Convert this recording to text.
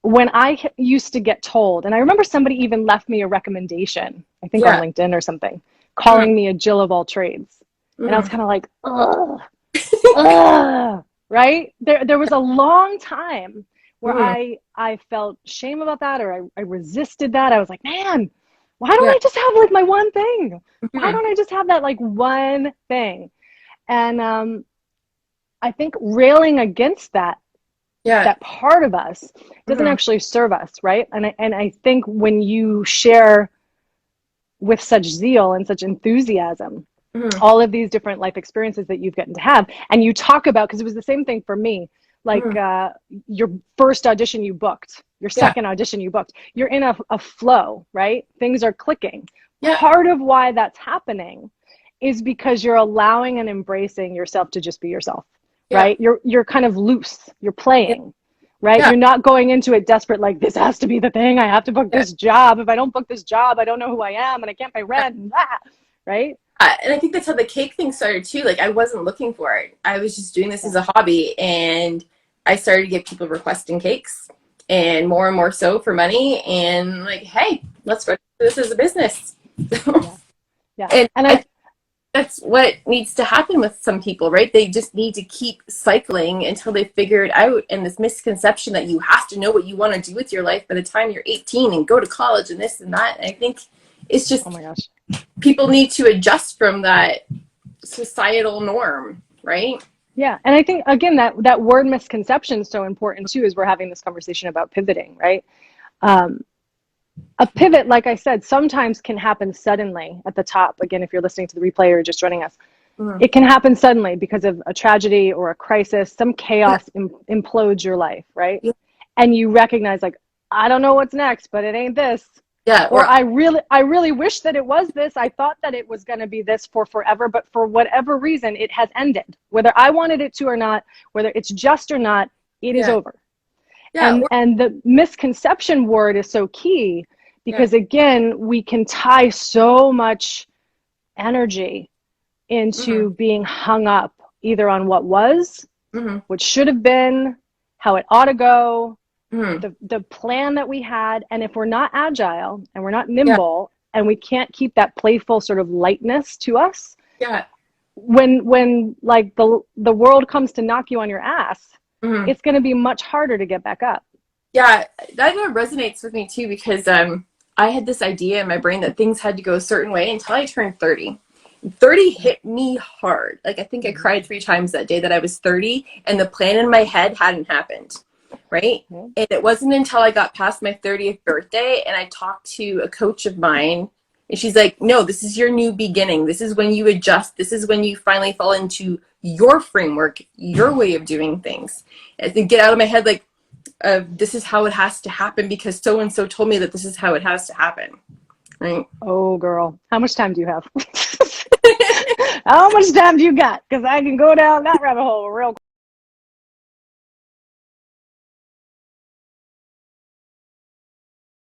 when used to get told, and I remember somebody even left me a recommendation, I think on LinkedIn or something, calling me a Jill of all trades. And I was kind of like, ugh, ugh, right? There was a long time where I felt shame about that, or I resisted that. I was like, man, why don't I just have like my one thing? Why don't I just have that like one thing? And I think railing against that, that part of us doesn't actually serve us, right? And I think when you share with such zeal and such enthusiasm all of these different life experiences that you've gotten to have, and you talk about, because it was the same thing for me, like your first audition you booked, your second audition you booked, you're in a flow, right? Things are clicking. Part of why that's happening is because you're allowing and embracing yourself to just be yourself, right? You're kind of loose, you're playing, right? You're not going into it desperate, like this has to be the thing, I have to book this job. If I don't book this job, I don't know who I am and I can't pay rent and that, right? And I think that's how the cake thing started too. Like I wasn't looking for it. I was just doing this as a hobby, and I started to get people requesting cakes, and more so for money, and like, hey, let's register this as a business. And that's what needs to happen with some people, right? They just need to keep cycling until they figure it out. And this misconception that you have to know what you want to do with your life by the time you're 18 and go to college and this and that. And I think it's just, oh my gosh, people need to adjust from that societal norm, right? Yeah. And I think, again, that word misconception is so important too, as we're having this conversation about pivoting, right? A pivot, like I said, sometimes can happen suddenly at the top. Again, if you're listening to the replay or just joining us, it can happen suddenly because of a tragedy or a crisis, some chaos implodes your life, right? And you recognize, like, I don't know what's next, but it ain't this. Or I really wish that it was this. I thought that it was going to be this for forever, but for whatever reason, it has ended. Whether I wanted it to or not, whether it's just or not, it is over. And the misconception word is so key because, again, we can tie so much energy into being hung up either on what was, what should have been, how it ought to go, the plan that we had. And if we're not agile and we're not nimble and we can't keep that playful sort of lightness to us, when like the world comes to knock you on your ass, it's going to be much harder to get back up. Yeah, that resonates with me too, because I had this idea in my brain that things had to go a certain way until I turned 30. 30 hit me hard. Like, I think I cried 3 times that day that I was 30, and the plan in my head hadn't happened, right? And it wasn't until I got past my 30th birthday and I talked to a coach of mine, and she's like, no, this is your new beginning. This is when you adjust. This is when you finally fall into your framework, your way of doing things. I think get out of my head, like, this is how it has to happen because so-and-so told me that this is how it has to happen, right? Oh, girl. How much time do you have? How much time do you got? Because I can go down that rabbit hole real quick.